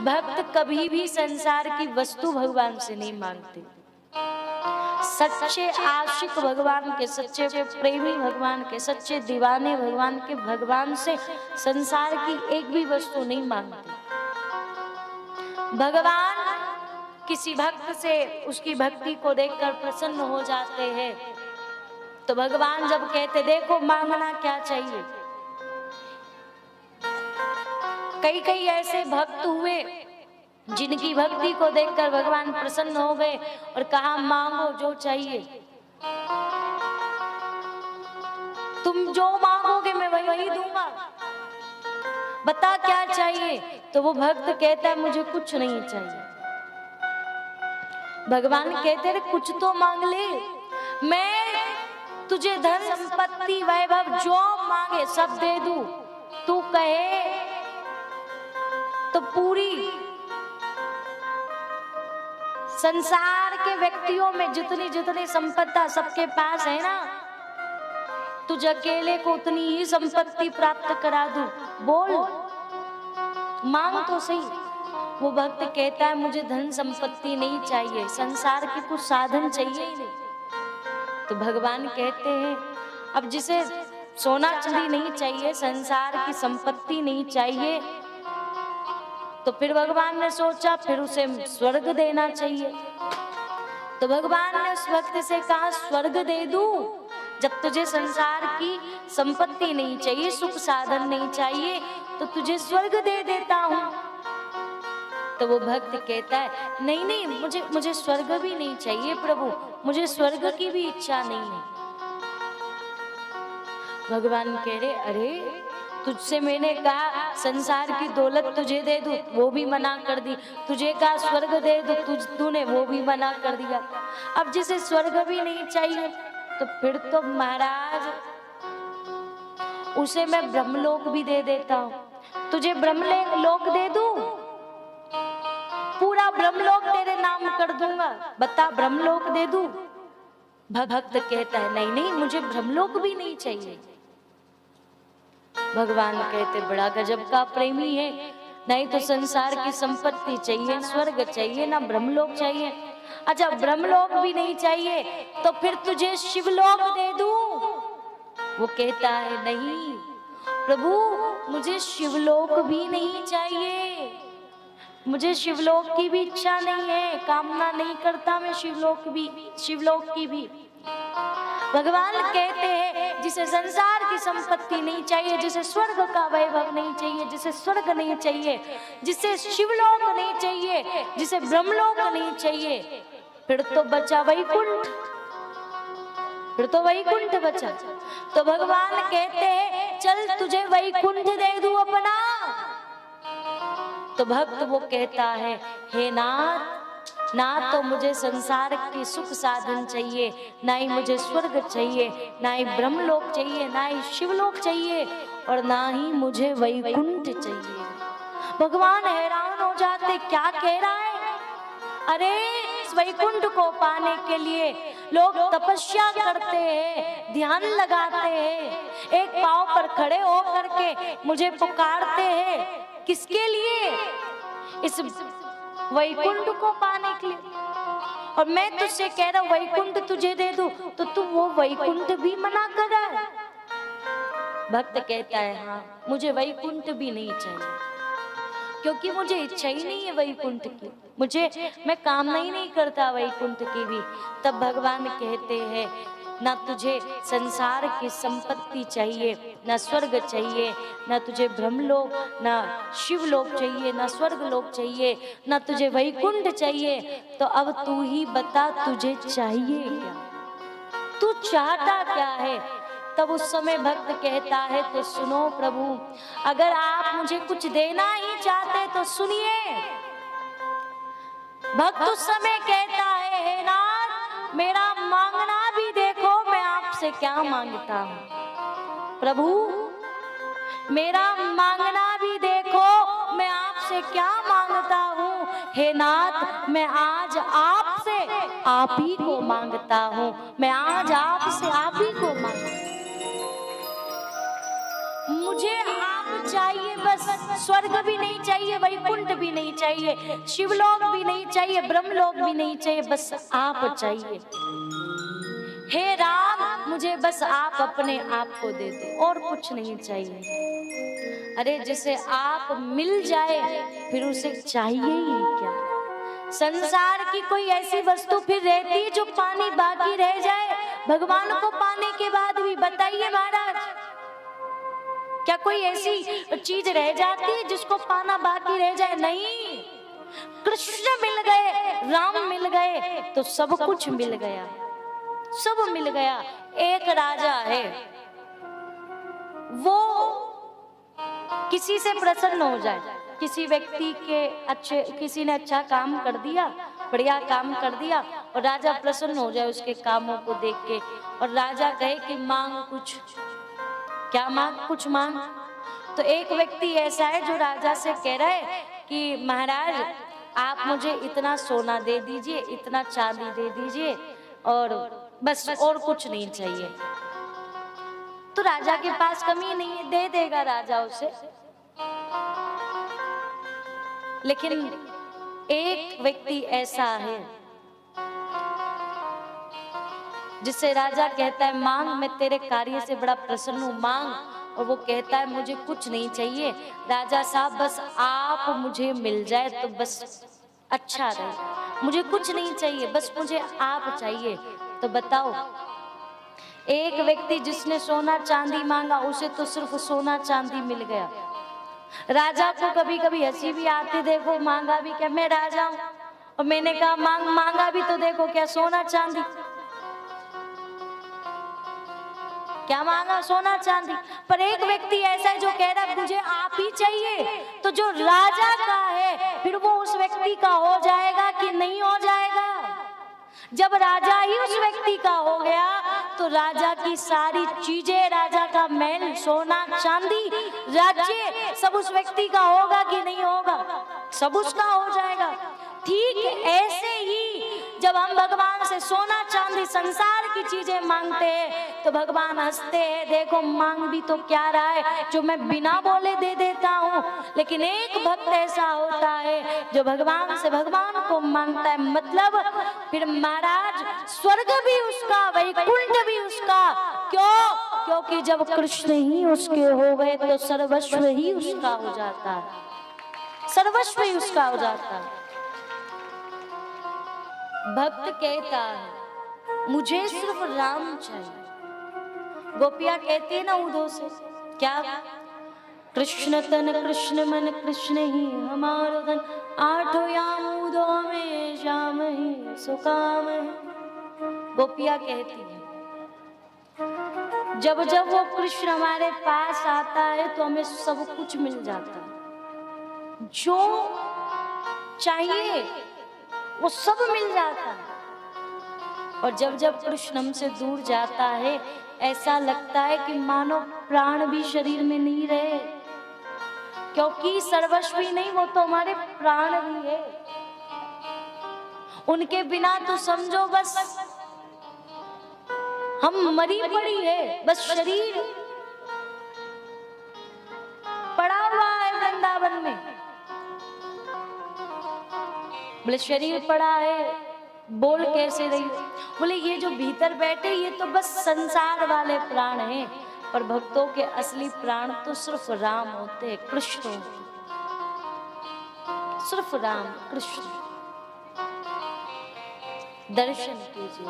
भक्त कभी भी संसार की वस्तु भगवान से नहीं मांगते। सच्चे आशिक भगवान के, सच्चे प्रेमी भगवान के, सच्चे दीवाने भगवान के, भगवान से संसार की एक भी वस्तु नहीं मांगते। भगवान किसी भक्त से उसकी भक्ति को देखकर प्रसन्न हो जाते हैं। तो भगवान जब कहते देखो मांगना क्या चाहिए, कई कई ऐसे भक्त हुए जिनकी भक्ति को देखकर भगवान प्रसन्न हो गए और कहा मांगो जो चाहिए, तुम जो मांगोगे मैं वही दूंगा, बता क्या चाहिए। तो वो भक्त कहता है मुझे कुछ नहीं चाहिए। भगवान कहते हैं कुछ तो मांग ले, मैं तुझे धन संपत्ति वैभव जो मांगे सब दे दूं। तू कहे तो पूरी संसार के व्यक्तियों में जितनी जितनी संपत्ति सबके पास है ना, तुझ अकेले को उतनी ही संपत्ति प्राप्त करा दूं, बोल मांग तो सही। वो भक्त कहता है मुझे धन संपत्ति नहीं चाहिए, संसार के कुछ साधन चाहिए ही नहीं। तो भगवान कहते हैं अब जिसे सोना चांदी नहीं चाहिए, संसार की संपत्ति नहीं चाहिए, तो फिर भगवान ने सोचा फिर उसे स्वर्ग देना चाहिए। तो भगवान ने उस भक्त से कहा स्वर्ग दे दूं, जब तुझे संसार की संपत्ति नहीं चाहिए, सुख साधन नहीं चाहिए, तो तुझे स्वर्ग दे देता हूं। तो वो भक्त कहता है नहीं नहीं, मुझे स्वर्ग भी नहीं चाहिए प्रभु, मुझे स्वर्ग की भी इच्छा नहीं है। भगवान कह रहे अरे तुझसे मैंने कहा संसार की दौलत तुझे दे दूं, वो भी मना कर दी। तुझे कहा स्वर्ग दे दूं, तूने वो भी मना कर दिया। अब जिसे स्वर्ग भी नहीं चाहिए तो फिर तो महाराज उसे मैं ब्रह्मलोक भी दे देता हूं। तुझे ब्रह्मलोक दे दूं, पूरा ब्रह्मलोक तेरे नाम कर दूंगा, बता ब्रह्मलोक दे दूं। भक्त कहता है नहीं नहीं, मुझे ब्रह्मलोक भी नहीं चाहिए। भगवान कहते बड़ा गजब का प्रेमी है, नहीं तो संसार की संपत्ति चाहिए, स्वर्ग चाहिए, ना ब्रह्मलोक चाहिए। अच्छा ब्रह्मलोक भी नहीं चाहिए तो फिर तुझे शिवलोक दे दूं। वो कहता है नहीं प्रभु, मुझे शिवलोक भी नहीं चाहिए, मुझे शिवलोक की भी इच्छा नहीं है, कामना नहीं करता मैं शिवलोक की भी। भगवान कहते हैं जिसे संसार की संपत्ति नहीं चाहिए, जिसे स्वर्ग का वैभव नहीं चाहिए, जिसे स्वर्ग नहीं चाहिए, जिसे शिवलोक नहीं चाहिए, जिसे ब्रह्मलोक नहीं चाहिए, फिर तो बचा वैकुंठ, फिर तो वैकुंठ बचा। तो भगवान कहते हैं चल तुझे वैकुंठ दे दूं अपना। तो भक्त वो कहता है हे नाथ, ना तो मुझे संसार के सुख साधन चाहिए, ना ही मुझे स्वर्ग चाहिए, ना ही ब्रह्मलोक चाहिए, ना ही शिवलोक चाहिए, और ना ही मुझे वैकुंठ चाहिए। भगवान हैरान हो जाते क्या कह रहा है। अरे इस वैकुंठ को पाने के लिए लोग तपस्या करते हैं, ध्यान लगाते हैं, एक पांव पर खड़े हो करके मुझे पुकारते हैं, किसके लिए, इस वैकुंठ को पाने के लिए। और मैं तुझसे कह रहा हूं वैकुंठ तुझे दे दूं, तो तू वो वैकुंठ भी मना कर रहा है। भक्त कहता है हाँ मुझे वैकुंठ भी नहीं चाहिए, क्योंकि मुझे इच्छा ही नहीं है वैकुंठ की, मैं कामना ही नहीं करता वैकुंठ की भी। तब भगवान कहते हैं ना तुझे संसार की संपत्ति चाहिए, ना स्वर्ग चाहिए, ना तुझे ब्रह्मलोक, ना शिवलोक चाहिए, ना स्वर्गलोक चाहिए, ना तुझे वैकुंठ चाहिए। तो अब तू ही बता तुझे चाहिए क्या, तू चाहता क्या है। तब उस समय भक्त कहता है तो सुनो प्रभु, अगर आप मुझे कुछ देना ही चाहते तो सुनिए। भक्त उस समय कहता है हे नाथ, मेरा मांगना भी देखो मैं आपसे क्या मांगता हूँ। प्रभु मेरा मांगना भी देखो मैं आपसे क्या मांगता हूँ। हे नाथ मैं आज आपसे आप ही को मांगता हूँ, मैं आज आपसे आप ही को मांगता हूँ। मुझे आप चाहिए, बस स्वर्ग भी नहीं चाहिए, वैकुंठ भी नहीं चाहिए, शिवलोक भी नहीं चाहिए, ब्रह्मलोक भी नहीं चाहिए, बस आप चाहिए। हे राम, मुझे बस आप अपने आप को दे दे, और कुछ नहीं चाहिए। अरे जिसे आप मिल जाए फिर उसे चाहिए ही क्या। संसार की कोई ऐसी वस्तु फिर रहती है जो पानी बाकी रह जाए भगवान को पाने के बाद भी? बताइए महाराज, क्या कोई ऐसी चीज रह जाती है जिसको पाना बाकी रह जाए? नहीं। कृष्ण मिल गए, राम मिल गए तो सब कुछ मिल गया, सब मिल गया। एक राजा है, वो किसी से प्रसन्न हो जाए, किसी व्यक्ति के अच्छे, किसी ने अच्छा काम कर दिया, बढ़िया काम कर दिया, और राजा प्रसन्न हो जाए उसके कामों को देख के, और राजा कहे कि मांग कुछ। क्या मांग? कुछ मांग। तो एक व्यक्ति ऐसा है जो राजा से कह रहा है कि महाराज आप मुझे इतना सोना दे दीजिए, इतना चांदी दे दीजिए, और बस और कुछ नहीं चाहिए। तो राजा के पास कमी नहीं है, दे देगा राजा उसे। लेकिन एक व्यक्ति ऐसा है जिससे राजा कहता है मांग, मैं तेरे कार्य से बड़ा प्रसन्न हूं, मांग। और वो कहता है मुझे कुछ नहीं चाहिए राजा साहब, बस आप मुझे मिल जाए तो बस अच्छा रहे, मुझे कुछ नहीं चाहिए, बस मुझे आप चाहिए। तो बताओ, एक व्यक्ति जिसने सोना चांदी मांगा उसे तो सिर्फ सोना चांदी मिल गया। राजा को कभी कभी हंसी भी आती, देखो मांगा भी क्या, मैं राजा हूं और मैंने कहा मांगा भी तो देखो क्या, सोना चांदी। क्या मांगा? सोना चांदी। पर एक व्यक्ति ऐसा है जो कह रहा है मुझे आप ही चाहिए। तो जो राजा का है फिर वो उस व्यक्ति का हो जाएगा कि नहीं हो जाएगा? जब राजा ही उस व्यक्ति का हो गया तो राजा की सारी चीजें, राजा का महल, सोना चांदी, राज्य सब उस व्यक्ति का होगा कि नहीं होगा? सब उसका हो जाएगा। ठीक ऐसे ही जब हम भगवान से सोना चांदी संसार की चीजें मांगते हैं तो भगवान हंसते हैं, देखो मांग भी तो क्या रहा है जो मैं बिना बोले दे देता हूँ। लेकिन एक भक्त ऐसा होता है जो भगवान से भगवान को मांगता है, मतलब फिर महाराज स्वर्ग भी उसका, वैकुंठ भी उसका। क्यों? क्योंकि जब कृष्ण ही उसके हो गए तो सर्वस्व ही उसका हो जाता है, सर्वस्व ही उसका हो जाता है। भक्त कहता है मुझे सिर्फ राम चाहिए। गोपियां कहती है ना उदो से, क्या? कृष्ण तन कृष्ण मन कृष्ण ही हमारो धन, आठों याम उदो में श्याम ही सुकाम है। गोपियां कहती है जब जब वो कृष्ण हमारे पास आता है तो हमें सब कुछ मिल जाता है, जो चाहिए वो सब मिल जाता है। और जब जब कृष्ण हमसे दूर जाता है ऐसा लगता है कि मानो प्राण भी शरीर में नहीं रहे, क्योंकि सर्वस्वी नहीं, वो तो हमारे प्राण भी है। उनके बिना तो समझो बस हम मरी पड़ी है, बस शरीर पड़ा हुआ है वृंदावन में। बोले शरीर पड़ा है, बोल कैसे रही? बोले ये जो भीतर बैठे ये तो बस संसार वाले प्राण हैं, पर भक्तों के असली प्राण तो सिर्फ राम होते हैं, कृष्ण होते, सिर्फ राम कृष्ण। दर्शन कीजिए।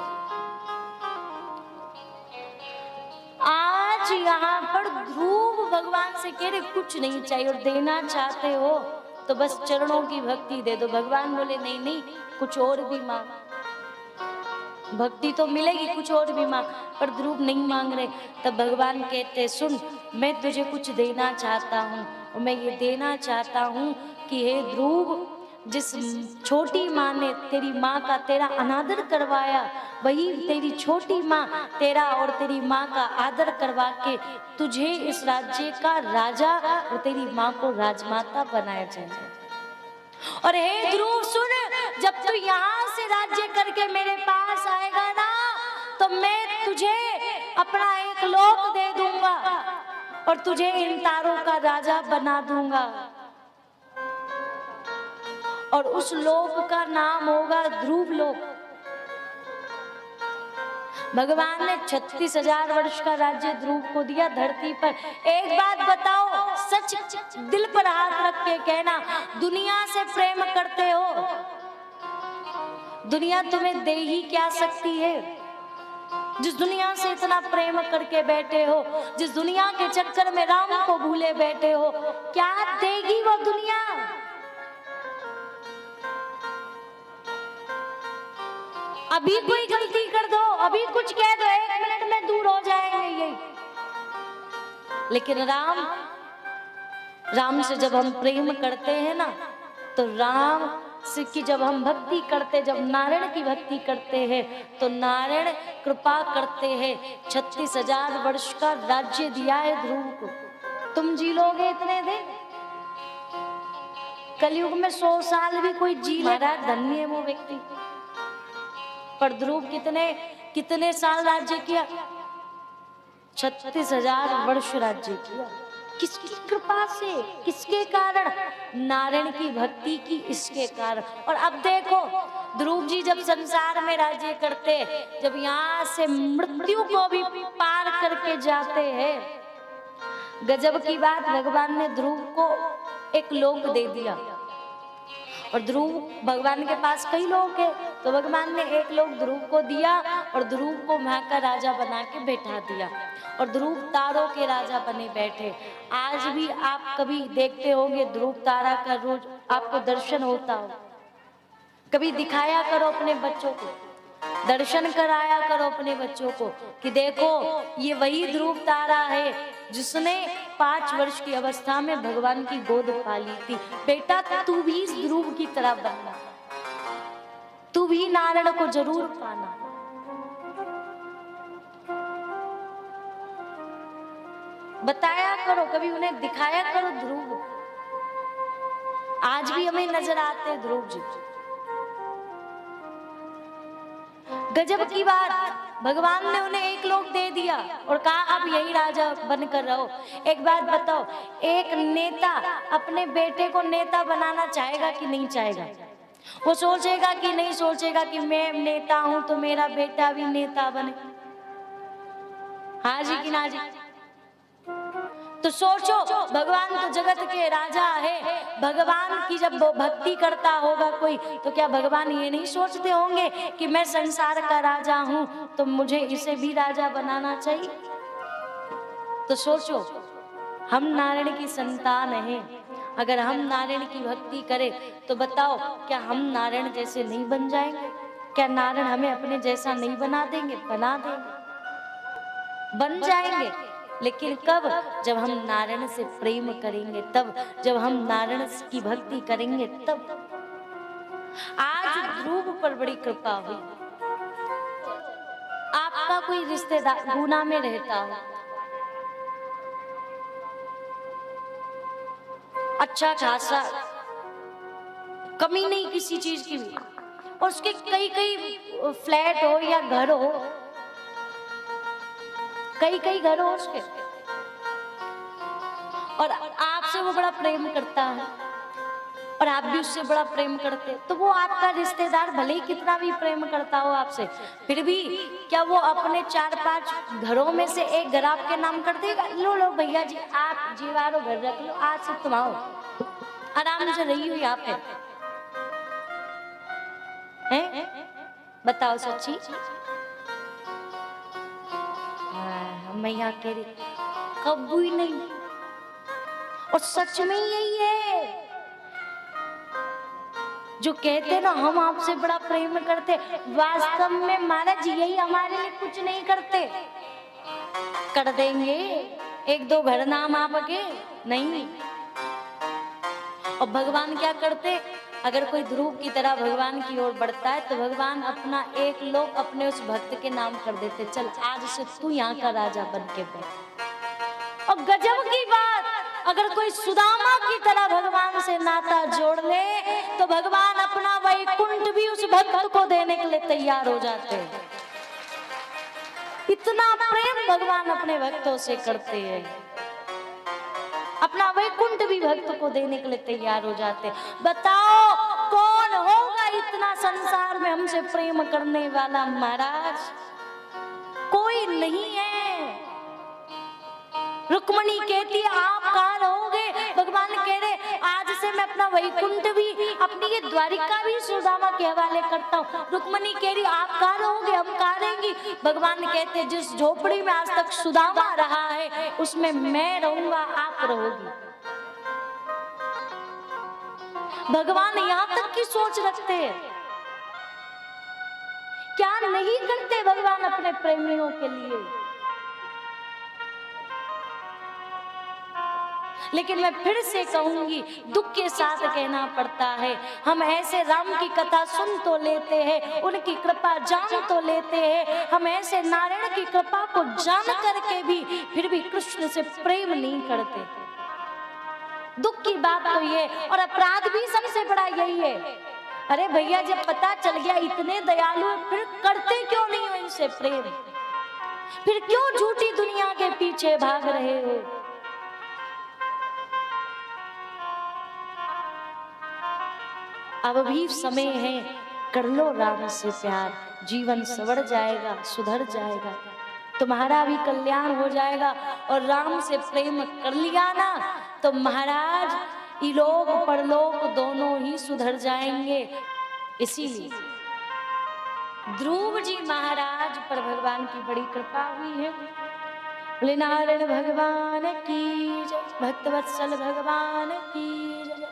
आज यहाँ पर ध्रुव भगवान से कह रहे कुछ नहीं चाहिए, और देना चाहते हो तो बस चरणों की भक्ति दे दो। भगवान बोले नहीं नहीं, कुछ और भी मांग, भक्ति तो मिलेगी, कुछ और भी मांग। पर ध्रुव नहीं मांग रहे। तब भगवान कहते सुन, मैं तुझे कुछ देना चाहता हूँ, और मैं ये देना चाहता हूँ कि हे ध्रुव, जिस छोटी माँ ने तेरी माँ का तेरा अनादर करवाया, वही तेरी छोटी माँ तेरा और तेरी माँ का आदर करवा के तुझे इस राज्य का राजा और तेरी माँ को राजमाता बनाया जाए। और हे ध्रुव सुन, जब तू यहाँ से राज्य करके मेरे पास आएगा ना तो मैं तुझे अपना एक लोक दे दूंगा। और तुझे इन तारों का राजा बना दूंगा, और उस लोक का नाम होगा ध्रुव लोक। भगवान ने 36,000 वर्ष का राज्य ध्रुव को दिया धरती पर। एक बात बताओ, सच दिल पर हाथ रख के कहना, दुनिया से प्रेम करते हो? दुनिया तुम्हें दे ही क्या सकती है? जिस दुनिया से इतना प्रेम करके बैठे हो, जिस दुनिया के चक्कर में राम को भूले बैठे हो, क्या देगी वो दुनिया? अभी कोई गलती कर दो, अभी कुछ कह दो, 1 मिनट में दूर हो जाएंगे ये। लेकिन राम से जब हम प्रेम करते हैं ना, तो राम से की जब हम भक्ति करते, जब नारायण की भक्ति करते हैं, तो नारायण कृपा करते हैं। 36,000 वर्ष का राज्य दिया है ध्रुव को। तुम जी लोगे इतने दिन? कलयुग में 100 साल भी कोई जी ले, धन्य है वो व्यक्ति। पर ध्रुव कितने साल राज्य किया? 36,000 वर्ष राज्य किया। किसकी कृपा से? किसके कारण? नारायण की भक्ति की, इसके कारण। और अब देखो, ध्रुव जी जब संसार में राज्य करते, जब यहाँ से मृत्यु को भी पार करके जाते हैं, गजब की बात, भगवान ने ध्रुव को एक लोक दे दिया। और ध्रुव, भगवान के पास कई लोक है, तो भगवान ने एक लोक ध्रुव को दिया और ध्रुव को वहां का राजा बना के बैठा दिया। और ध्रुव तारों के राजा बने बैठे। आज भी आप कभी देखते होंगे ध्रुव तारा का रोज आपको दर्शन होता हो। कभी दिखाया करो अपने बच्चों को, दर्शन कराया करो अपने बच्चों को कि देखो ये वही ध्रुव तारा है जिसने 5 वर्ष की अवस्था में भगवान की गोद पाली थी। बेटा तू भी इस ध्रुव की तरह बनना, तू भी नारायण को जरूर पाना। बताया करो, कभी उन्हें दिखाया करो ध्रुव। आज भी हमें नजर आते हैं ध्रुव जी। गजब की बात, भगवान ने उन्हें एक लोक दे दिया और कहा अब यही राजा बनकर रहो। एक बात बताओ, एक नेता अपने बेटे को नेता बनाना चाहेगा कि नहीं चाहेगा? वो सोचेगा कि नहीं सोचेगा कि मैं नेता हूं तो मेरा बेटा भी नेता बने? हाँ जी कि ना जी? तो सोचो, भगवान तो जगत के राजा है। भगवान की जब वो भक्ति करता होगा कोई, तो क्या भगवान ये नहीं सोचते होंगे कि मैं संसार का राजा हूं तो मुझे इसे भी राजा बनाना चाहिए? तो सोचो, हम नारायण की संतान हैं, अगर हम नारायण की भक्ति करें तो बताओ क्या हम नारायण जैसे नहीं बन जाएंगे? क्या नारायण हमें अपने जैसा नहीं बना देंगे? बना देंगे, बन जाएंगे। लेकिन कब? जब हम नारायण से प्रेम करेंगे, तब जब हम नारायण की भक्ति करेंगे तब। आज ध्रुव पर बड़ी कृपा हुई। आपका कोई रिश्तेदार गुना में रहता हो, अच्छा खासा, कमी नहीं किसी चीज की भी, और उसके कई फ्लैट हो या घर हो, कई घर हो उसके, और आपसे वो बड़ा प्रेम करता है और आप भी उससे बड़ा प्रेम करते, तो वो आपका रिश्तेदार भले ही कितना भी प्रेम करता हो आपसे, फिर भी क्या वो अपने 4-5 घरों में से एक घर आपके नाम कर देगा? लो भैया जी, आप जीवारो घर रख लो, आज से तुम आओ, आराम से रही हो यहाँ पे। हैं? बताओ सच्ची? मैया कह रही कभी नहीं, और सच में यही है जो कहते ना हम आपसे बड़ा प्रेम करते, वास्तव में महाराज यही हमारे लिए कुछ नहीं करते। कर देंगे 1-2 घर नाम आपके नहीं। और भगवान क्या करते? अगर कोई ध्रुव की तरह भगवान की ओर बढ़ता है तो भगवान अपना एक लोक अपने उस भक्त के नाम कर देते, चल आज से तू यहाँ का राजा बन के बैठ। और गजब की बात, अगर कोई सुदामा की तरह भगवान से नाता जोड़ ले तो भगवान अपना वैकुंठ भी उस भक्त को देने के लिए तैयार हो जाते हैं। इतना प्रेम भगवान अपने भक्तों से करते हैं। अपना वैकुंठ भी भक्त को देने के लिए तैयार हो जाते। बताओ कौन होगा इतना संसार में हमसे प्रेम करने वाला महाराज? कोई नहीं है। रुक्मणी कहती है आप कहाँ रहोगे? भगवान कह रहे आज से मैं अपना वैकुंठ भी, अपनी ये द्वारिका भी सुदामा के हवाले करता हूँ। रुक्मणी कह रही आप कहाँ रहोगे? हम कहाँ रहेंगी? भगवान कहते जिस झोपड़ी में आज तक सुदामा रहा है उसमें मैं रहूंगा, आप रहोगी। भगवान यहाँ तक की सोच रखते हैं। क्या नहीं करते भगवान अपने प्रेमियों के लिए? लेकिन मैं फिर से कहूंगी, दुख के साथ कहना पड़ता है, हम ऐसे राम की कथा सुन तो लेते हैं, उनकी कृपा जान तो लेते हैं, हम ऐसे नारायण की कृपा को जान करके भी फिर भी कृष्ण से प्रेम नहीं करते। दुख की बात तो ये, और अपराध भी सबसे बड़ा यही है। अरे भैया जब पता चल गया इतने दयालु, फिर करते क्यों नहीं हो इनसे प्रेम? फिर क्यों झूठी दुनिया के पीछे भाग रहे हो? अब भी समय है, कर लो राम से प्यार, जीवन संवर जाएगा, सुधर जाएगा, तुम्हारा भी कल्याण हो जाएगा। और राम से प्रेम कर लिया ना तो महाराज इलोक परलोक दोनों ही सुधर जाएंगे। इसीलिए ध्रुव जी महाराज पर भगवान की बड़ी कृपा हुई है। बोले नारायण भगवान की जय, भक्तवत्सल भगवान की जय।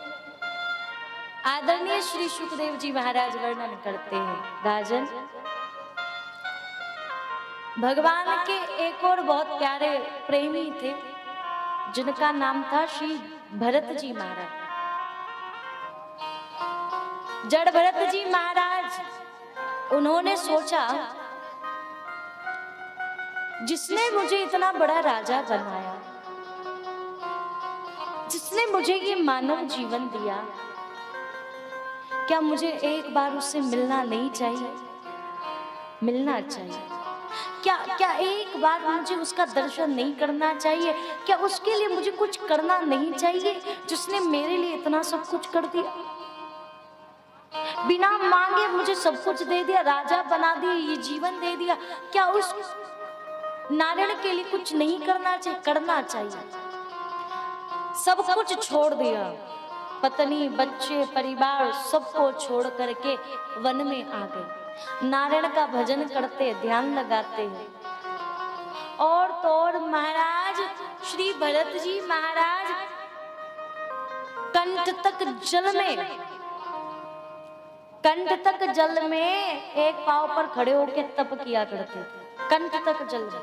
आदरणीय श्री सुखदेव जी महाराज वर्णन करते हैं, राजन भगवान के एक और बहुत प्यारे प्रेमी थे जिनका नाम था श्री भरत जी महाराज। जड़ भरत जी महाराज, उन्होंने सोचा जिसने मुझे इतना बड़ा राजा बनाया, जिसने मुझे ये मानव जीवन दिया, क्या मुझे एक बार उससे मिलना नहीं चाहिए? मिलना चाहिए। क्या एक बार मुझे उसका दर्शन नहीं करना चाहिए? क्या उसके लिए मुझे कुछ करना नहीं चाहिए जिसने मेरे लिए इतना सब कुछ कर दिया? बिना मांगे मुझे सब कुछ दे दिया, राजा बना दिया, ये जीवन दे दिया। क्या उस नारायण के लिए कुछ नहीं करना चाहिए? करना चाहिए। सब कुछ छोड़ दिया, पत्नी बच्चे परिवार सबको छोड़ करके वन में आ गए। नारायण का भजन करते, ध्यान लगाते हैं। और तो और महाराज श्री भरत जी महाराज कंठ तक जल में एक पांव पर खड़े होकर तप किया करते थे। कंठ तक जल में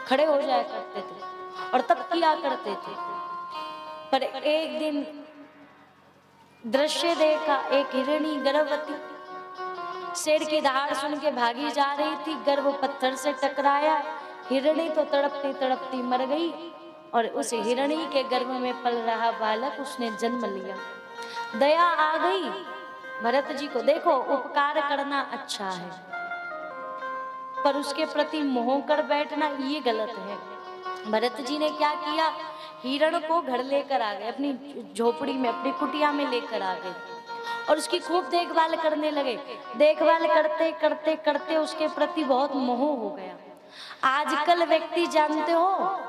खड़े हो जाया करते थे और तप किया करते थे। पर एक दिन दृश्य देखा, एक हिरणी गर्भवती शेर की दहाड़ सुन के भागी जा रही थी, गर्भ पत्थर से टकराया, हिरणी तो तड़पती तड़पती मर गई और उस हिरणी के गर्भ में पल रहा बालक उसने जन्म लिया। दया आ गई भरत जी को। देखो उपकार करना अच्छा है, पर उसके प्रति मोह कर बैठना ये गलत है। भरत जी ने क्या किया, हिरण को घर लेकर आ गए, अपनी झोपड़ी में, अपनी कुटिया में लेकर आ गए और उसकी खूब देखभाल करने लगे। देखभाल करते करते करते उसके प्रति बहुत मोह हो गया। आजकल व्यक्ति जानते हो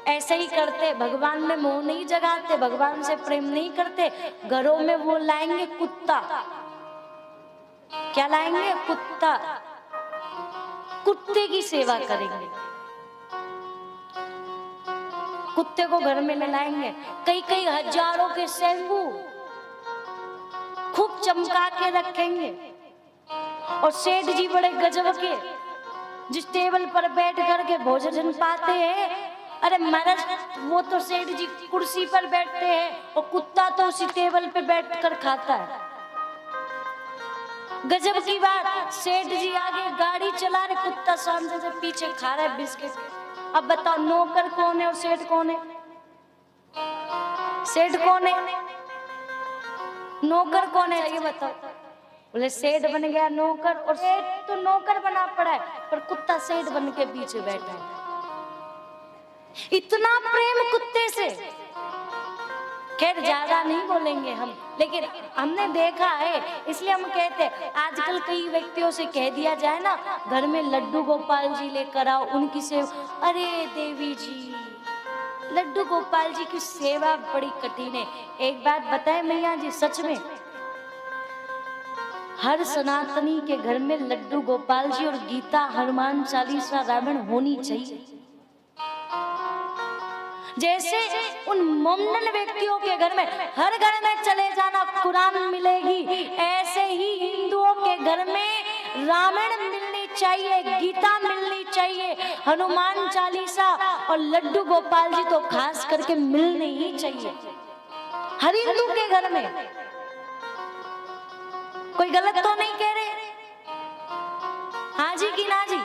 ऐसे ही करते, भगवान में मोह नहीं जगाते, भगवान से प्रेम नहीं करते, घरों में वो लाएंगे कुत्ता। क्या लाएंगे? कुत्ता। कुत्ते की सेवा करेंगे, कुत्ते को घर में ले लाएंगे। कई कई हजारों के शैम्पू खूब चमका के रखेंगे। और सेठ जी बड़े गजब के, जिस टेबल पर बैठ करके भोजन पाते हैं, अरे महाराज वो तो सेठ जी कुर्सी पर बैठते हैं और कुत्ता तो उसी टेबल पे बैठकर खाता है। गजब की बात, सेठ जी आगे गाड़ी चला रहे, कुत्ता सामने से पीछे खा रहा है बिस्किट। अब बताओ नौकर कौन है और सेठ कौन है? सेठ कौन है, नौकर कौन है, ये बताओ। बोले सेठ बन गया नौकर, और सेठ तो नौकर बना पड़ा है पर कुत्ता सेठ बन के पीछे बैठा है। इतना प्रेम कुत्ते से। खैर ज्यादा नहीं बोलेंगे हम, लेकिन हमने देखा है इसलिए हम कहते हैं। आजकल कई व्यक्तियों से कह दिया जाए ना, घर में लड्डू गोपाल जी लेकर आओ, उनकी सेवा। अरे देवी जी, लड्डू गोपाल जी की सेवा बड़ी कठिन है। एक बात बताए मैया जी, सच में हर सनातनी के घर में लड्डू गोपाल जी और गीता, हनुमान चालीसा, रामायण होनी चाहिए। जैसे उन मोमडन व्यक्तियों के घर में हर घर में चले जाना कुरान मिलेगी, ऐसे ही हिंदुओं के घर में रामायण मिलनी चाहिए, गीता मिलनी चाहिए, हनुमान चालीसा और लड्डू गोपाल जी तो खास करके मिलने ही चाहिए हर हिंदू के घर में। कोई गलत तो नहीं कह रहे? हाँ जी कि ना जी?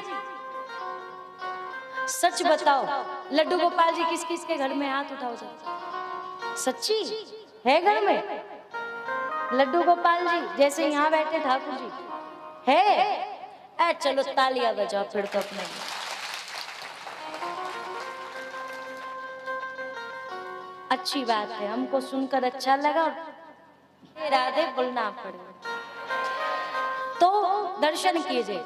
सच बताओ, लड्डू गोपाल जी किस किस के घर में? हाथ उठाओ जरा। सच्ची है घर में लड्डू गोपाल जी? जैसे यहाँ बैठे ठाकुर जी है? चलो तालियां बजाओ फिर तो अपने। अच्छी बात है, हमको सुनकर अच्छा लगा। राधे बोलना पड़े तो दर्शन कीजिए।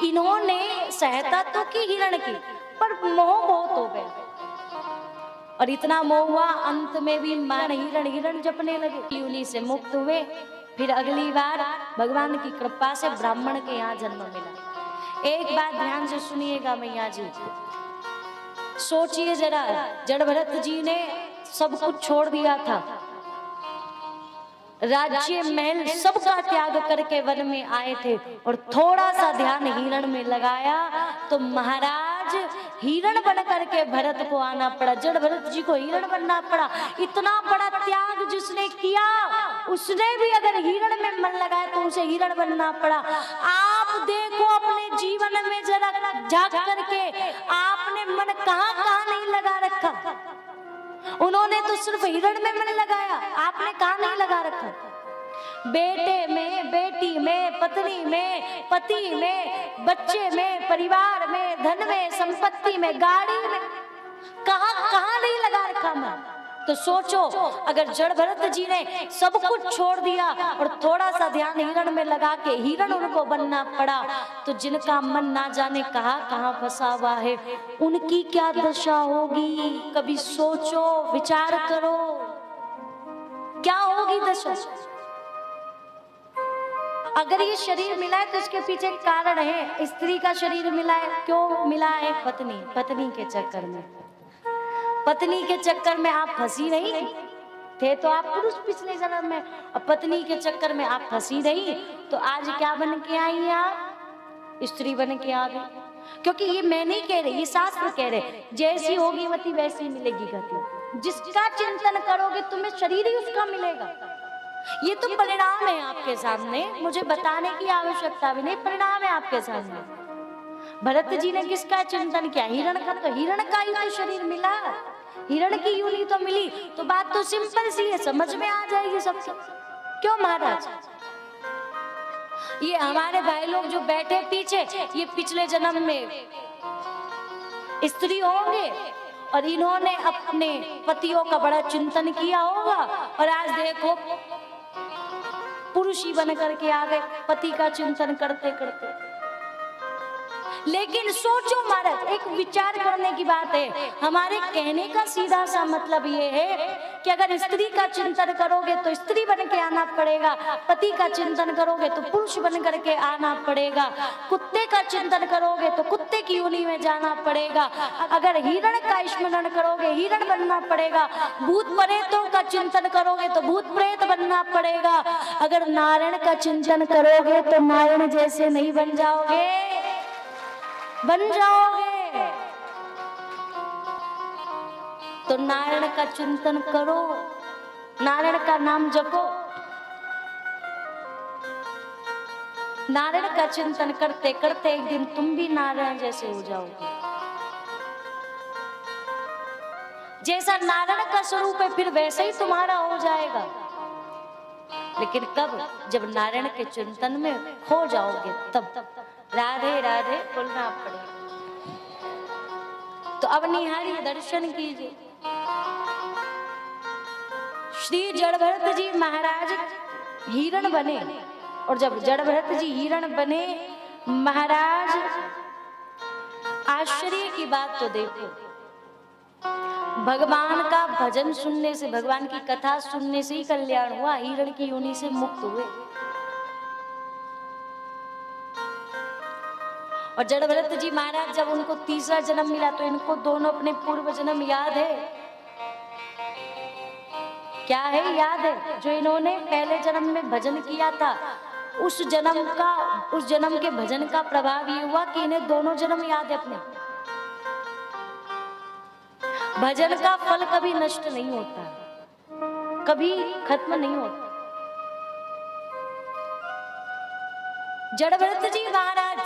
इन्होंने सहायता तो की हिरण की, पर मोह बहुत हो गया और इतना मोह हुआ अंत में भी मान हिरण हिरण जपने लगे। उन्हीं से मुक्त हुए। फिर अगली बार भगवान की कृपा से ब्राह्मण के यहाँ जन्म मिला। एक बात ध्यान से सुनिएगा मैया जी, सोचिए जरा, जड़ भरत जी ने सब कुछ छोड़ दिया था, राज्य महल सबका त्याग करके वन में आए थे और थोड़ा सा ध्यान हिरण में लगाया तो महाराज हिरण बन करके भरत को आना पड़ा। जड़ भरत जी को हिरण बनना पड़ा। इतना बड़ा त्याग जिसने किया, उसने भी अगर हिरण में मन लगाया तो उसे हिरण बनना पड़ा। आप देखो अपने जीवन में जरा झांक करके, आपने मन कहाँ कहाँ नहीं लगा रखा। उन्होंने तो सिर्फ हिरण में मन लगाया, आपने कहाँ नहीं लगा रखा? बेटे में, बेटी में, पत्नी में, पति में, बच्चे में, परिवार में, धन में, संपत्ति में, गाड़ी में, कहाँ कहाँ नहीं लगा रखा मन। तो सोचो, अगर जड़ भरत जी ने सब कुछ छोड़ दिया और थोड़ा सा ध्यान हिरण में लगा के हिरण उनको बनना पड़ा, तो जिनका मन ना जाने कहाँ कहाँ फंसा हुआ है, उनकी क्या दशा होगी? कभी सोचो, विचार करो, क्या होगी दशा? अगर ये शरीर मिला है तो इसके पीछे कारण है। स्त्री का शरीर मिला है, क्यों मिला है? पत्नी के चक्कर में। पत्नी के चक्कर में आप फंसी नहीं थे तो आप पुरुष पिछले जन्म में, और पत्नी के चक्कर में आप फंसी नहीं तो आज क्या बन के आई हैं? आप स्त्री बन के आ गई। क्योंकि ये मैं नहीं कह रही, ये शास्त्र कह रहे, जैसी होगी मति वैसी मिलेगी गति। जिसका चिंतन करोगे तुम्हें शरीर ही उसका मिलेगा। ये तो परिणाम है आपके सामने, मुझे बताने की आवश्यकता भी नहीं, परिणाम है आपके सामने। भरत जी ने किसका चिंतन किया? हिरण का। तो हिरण का ही तो शरीर मिला, हिरण की योनि तो मिली। तो बात तो सिंपल सी है, समझ में आ जाएगी सबसे। क्यों महाराज? ये हमारे भाई लोग जो बैठे पीछे, ये पिछले जन्म में स्त्री होंगे और इन्होंने अपने पतियों का बड़ा चिंतन किया होगा और आज देखो पुरुष ही बन करके आ गए पति का चिंतन करते करते। लेकिन सोचो महाराज, एक विचार करने की बात है। हमारे कहने का सीधा सा मतलब ये है कि अगर स्त्री का चिंतन करोगे तो स्त्री बन के आना पड़ेगा, पति का चिंतन करोगे तो पुरुष बन करके आना पड़ेगा, कुत्ते का चिंतन करोगे तो कुत्ते की योनि में जाना पड़ेगा, अगर हिरण का स्मरण करोगे हिरण बनना पड़ेगा, भूत प्रेतों का चिंतन करोगे तो भूत प्रेत बनना पड़ेगा, अगर नारायण का चिंतन करोगे तो नारायण जैसे नहीं बन जाओगे, बन जाओगे। तो नारायण का चिंतन करो, नारायण का नाम जपो। नारायण का चिंतन करते करते एक दिन तुम भी नारायण जैसे हो जाओगे। जैसा नारायण का स्वरूप है फिर वैसे ही तुम्हारा हो जाएगा। लेकिन कब? जब नारायण के चिंतन में खो जाओगे तब। राधे राधे बोलना पड़ेगा। तो अब निहारिए, दर्शन कीजिए। श्री जड़भरत जी महाराज हिरण बने, और जब जड़भरत जी हिरण बने महाराज, आश्चर्य की बात तो देखो, भगवान का भजन सुनने से, भगवान की कथा सुनने से ही कल्याण हुआ, हिरण की योनि से मुक्त हुए। और जड़भरत जी महाराज जब उनको तीसरा जन्म मिला तो इनको दोनों अपने पूर्व जन्म याद है। क्या है? याद है जो इन्होंने पहले जन्म में भजन किया था, उस जन्म के भजन का प्रभाव ये हुआ कि इन्हें दोनों जन्म याद है अपने। भजन का फल कभी नष्ट नहीं होता, कभी खत्म नहीं होता। जड़भरत जी महाराज,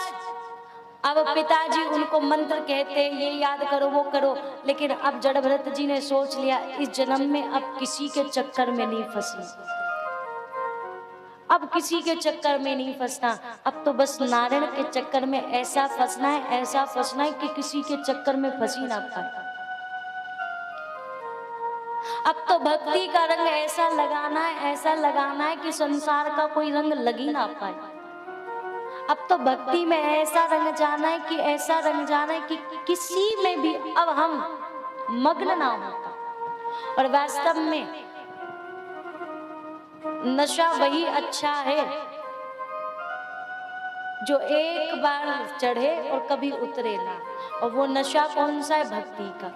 अब पिताजी उनको मंत्र कहते ये याद करो वो करो, लेकिन अब जड़भरत जी ने सोच लिया इस जन्म में अब किसी के चक्कर में नहीं फंसना, अब किसी के चक्कर में नहीं फंसना, अब तो बस नारायण के चक्कर में ऐसा फंसना है, ऐसा फंसना है कि किसी के चक्कर में फंसी ना पाए। अब तो भक्ति का रंग ऐसा लगाना है, ऐसा लगाना है कि संसार का कोई रंग लग ही ना पाए। अब तो भक्ति में ऐसा रंग जाना है कि ऐसा रंग जाना है कि किसी में भी अब हम मग्न ना होता। और वास्तव में नशा वही अच्छा है जो एक बार चढ़े और कभी उतरे ना, और वो नशा कौन सा है? भक्ति का।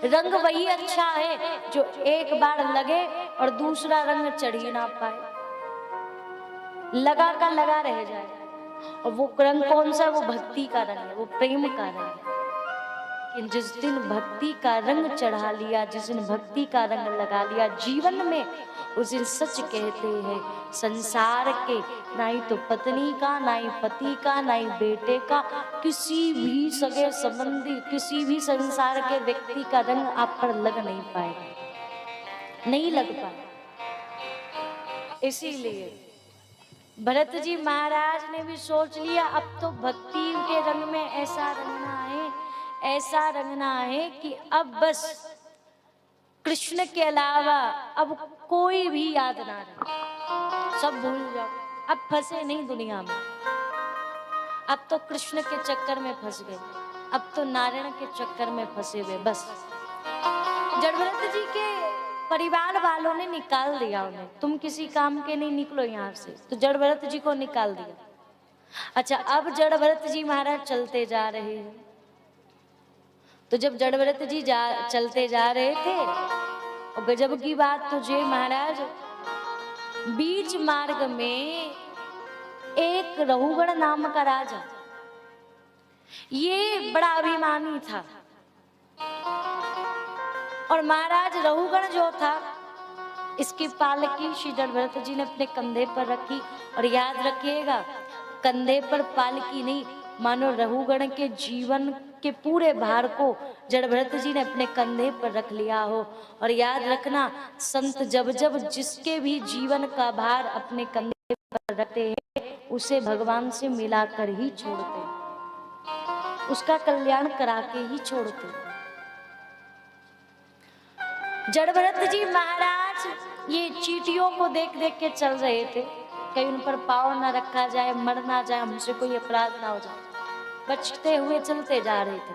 रंग वही अच्छा है जो एक बार लगे और दूसरा रंग चढ़ ही ना पाए, लगा का लगा रह जाए। और वो रंग कौन सा है? वो भक्ति का रंग है, वो प्रेम का रंग है। कि जिस दिन भक्ति का रंग चढ़ा लिया, जिस दिन भक्ति का रंग लगा लिया जीवन में, उस दिन सच कहते हैं संसार के ना ही तो पत्नी का, ना ही पति का, ना ही बेटे का, किसी भी सगे संबंधी, किसी भी संसार के व्यक्ति का रंग आप पर लग नहीं पाएगा, नहीं लग पाएगा। इसीलिए भरत जी महाराज ने भी सोच लिया अब तो भक्ति के रंग में ऐसा रंगना है, ऐसा रंगना है कि अब बस कृष्ण के अलावा अब कोई भी याद ना रहे, सब भूल जाओ, अब फंसे नहीं दुनिया में। अब तो कृष्ण के चक्कर में फंस गए, अब तो नारायण के चक्कर में फंसे हुए। बस जड़भरत जी के परिवार वालों ने निकाल दिया उन्हें, तुम किसी काम के नहीं, निकलो यहाँ से, तो जड़भरत जी को निकाल दिया। अच्छा, अब जड़भरत जी महाराज चलते जा रहे हैं, तो जब जड़भरत जी चलते जा रहे थे, और गजब की बात तुझे महाराज, बीच मार्ग में एक रहुगण नाम का राजा, ये बड़ा अभिमानी था। और महाराज रहुगण जो था, इसकी पालकी श्री जड़भरत जी ने अपने कंधे पर रखी। और याद रखिएगा, कंधे पर पालकी नहीं, मानो रहुगण के जीवन के पूरे भार को जड़भरत जी ने अपने कंधे पर रख लिया हो। और याद रखना, संत जब जब जिसके भी जीवन का भार अपने कंधे पर रखते हैं, उसे भगवान से मिलाकर ही छोड़ते हैं, उसका कल्याण करा के ही छोड़ते हैं। जड़भरत जी महाराज ये चींटियों को देख देख के चल रहे थे, कहीं उन पर पाँव ना रखा जाए, मर ना जाए, हमसे कोई अपराध ना हो जाए, बचते हुए चलते जा रहे थे।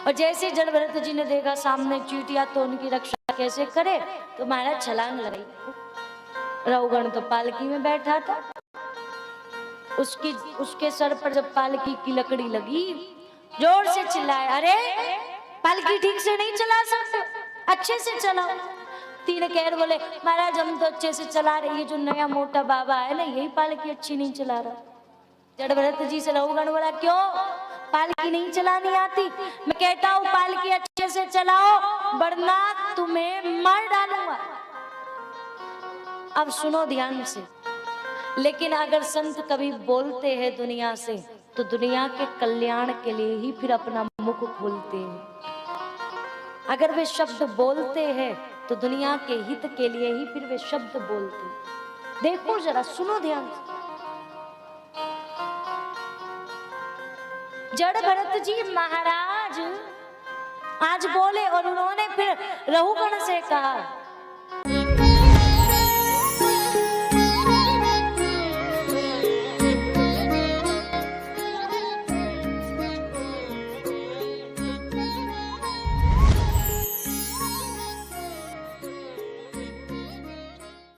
और जैसे जड़भरत जी ने देखा सामने चींटियां, तो उनकी रक्षा कैसे करे, तो महाराज छलांग लगाई। रहुगण तो पालकी में बैठा था, उसके सर पर जब पालकी की लकड़ी लगी, जोर से चिल्लाए, अरे पालकी ठीक से नहीं चला सकते, अच्छे से चलाओ। तीन कह बोले, महाराज हम तो अच्छे से चला रहे, ये जो नया मोटा बाबा है ना, यही पालकी अच्छी नहीं चला रहा। जड़भरत जी से रहुगण बोला, क्यों पालकी नहीं चलानी आती? मैं कहता हूँ पालकी अच्छे से चलाओ, वरना तुम्हें मार डालूंगा। अब सुनो ध्यान से, लेकिन अगर संत कभी बोलते हैं दुनिया से, तो दुनिया के कल्याण के लिए ही फिर अपना मुख खोलते हैं। अगर वे शब्द बोलते हैं तो दुनिया के हित के लिए ही फिर वे शब्द बोलते हैं। देखो जरा, सुनो ध्यान से। जड़भरत जी महाराज आज बोले, और उन्होंने फिर रहुगण से कहा,